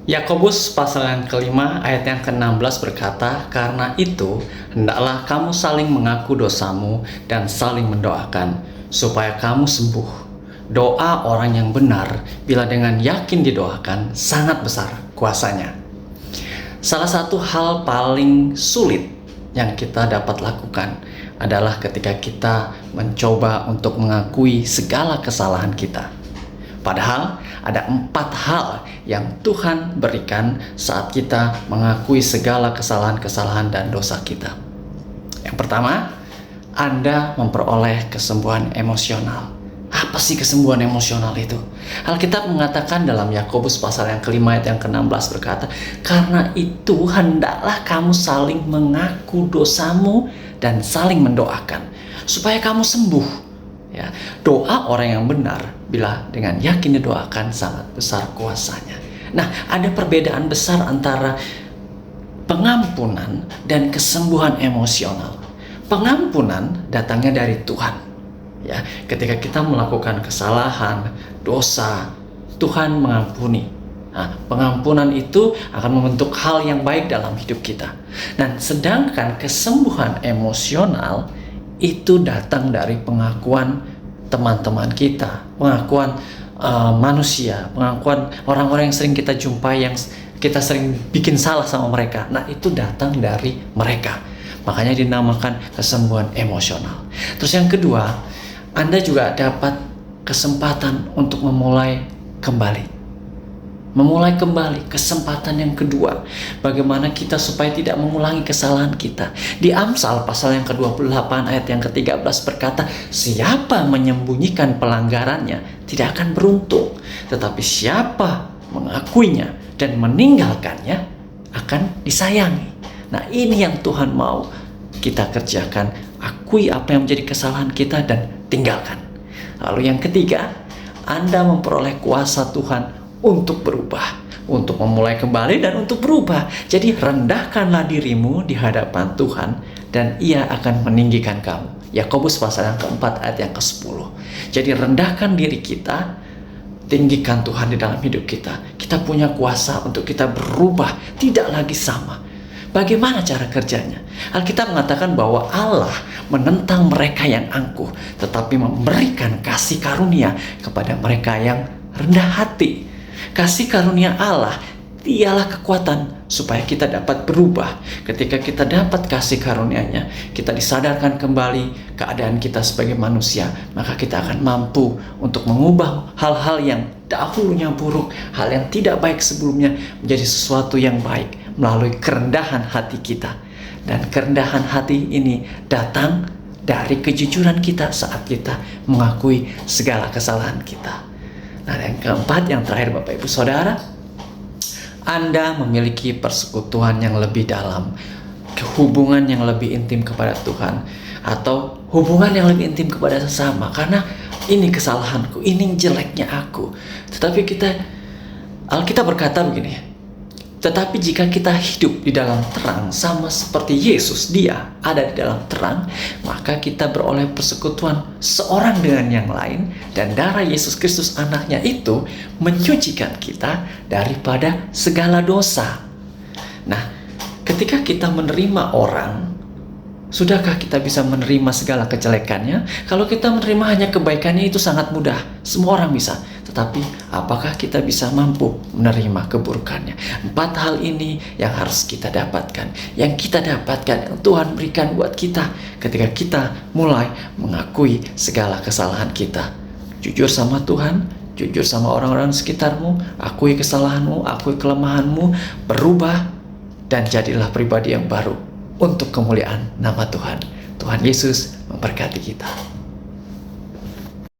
Yakobus pasal yang kelima ayat yang ke-16 berkata, "Karena itu, hendaklah kamu saling mengaku dosamu dan saling mendoakan, supaya kamu sembuh. Doa orang yang benar, bila dengan yakin didoakan, sangat besar kuasanya." Salah satu hal paling sulit yang kita dapat lakukan adalah ketika kita mencoba untuk mengakui segala kesalahan kita. Padahal ada 4 hal yang Tuhan berikan saat kita mengakui segala kesalahan-kesalahan dan dosa kita. Yang pertama, Anda memperoleh kesembuhan emosional. Apa sih kesembuhan emosional itu? Alkitab mengatakan dalam Yakobus pasal yang kelima ayat yang ke-16 berkata, "Karena itu hendaklah kamu saling mengaku dosamu dan saling mendoakan, supaya kamu sembuh." Ya, doa orang yang benar bila dengan yakin didoakan sangat besar kuasanya. Nah, ada perbedaan besar antara pengampunan dan kesembuhan emosional. Pengampunan datangnya dari Tuhan. Ya, ketika kita melakukan kesalahan, dosa, Tuhan mengampuni. Nah, pengampunan itu akan membentuk hal yang baik dalam hidup kita. Dan sedangkan kesembuhan emosional itu datang dari pengakuan teman-teman kita, pengakuan manusia, pengakuan orang-orang yang sering kita jumpai, yang kita sering bikin salah sama mereka. Nah, itu datang dari mereka. Makanya dinamakan kesembuhan emosional. Terus yang kedua, Anda juga dapat kesempatan untuk memulai kembali. Memulai kembali, kesempatan yang kedua. Bagaimana kita supaya tidak mengulangi kesalahan kita. Di Amsal pasal yang ke-28 ayat yang ke-13 berkata, "Siapa menyembunyikan pelanggarannya tidak akan beruntung. Tetapi siapa mengakuinya dan meninggalkannya akan disayangi." Nah, ini yang Tuhan mau kita kerjakan. Akui apa yang menjadi kesalahan kita dan tinggalkan. Lalu yang ketiga, Anda memperoleh kuasa Tuhan untuk berubah, untuk memulai kembali dan untuk berubah. Jadi rendahkanlah dirimu di hadapan Tuhan dan Ia akan meninggikan kamu. Yakobus pasal yang keempat ayat yang ke-10. Jadi rendahkan diri kita, tinggikan Tuhan di dalam hidup kita. Kita punya kuasa untuk kita berubah, tidak lagi sama. Bagaimana cara kerjanya? Alkitab mengatakan bahwa Allah menentang mereka yang angkuh, tetapi memberikan kasih karunia kepada mereka yang rendah hati. Kasih karunia Allah, dialah kekuatan supaya kita dapat berubah. Ketika kita dapat kasih karunia-Nya, kita disadarkan kembali keadaan kita sebagai manusia, maka kita akan mampu untuk mengubah hal-hal yang dahulunya buruk, hal yang tidak baik sebelumnya menjadi sesuatu yang baik melalui kerendahan hati kita. Dan kerendahan hati ini datang dari kejujuran kita saat kita mengakui segala kesalahan kita. Nah, yang keempat, yang terakhir Bapak Ibu Saudara, Anda memiliki persekutuan yang lebih dalam, hubungan yang lebih intim kepada Tuhan, atau hubungan yang lebih intim kepada sesama. Karena ini kesalahanku, ini jeleknya aku. Tetapi Alkitab berkata begini, tetapi jika kita hidup di dalam terang sama seperti Yesus, Dia ada di dalam terang, maka kita beroleh persekutuan seorang dengan yang lain, dan darah Yesus Kristus anaknya itu menyucikan kita daripada segala dosa. Nah, ketika kita menerima orang, sudahkah kita bisa menerima segala kejelekannya? Kalau kita menerima hanya kebaikannya, itu sangat mudah, semua orang bisa. Tetapi apakah kita bisa mampu menerima keburukannya? 4 hal ini yang harus kita dapatkan. Yang kita dapatkan, yang Tuhan berikan buat kita ketika kita mulai mengakui segala kesalahan kita. Jujur sama Tuhan, jujur sama orang-orang sekitarmu, akui kesalahanmu, akui kelemahanmu, berubah, dan jadilah pribadi yang baru untuk kemuliaan nama Tuhan. Tuhan Yesus memberkati kita.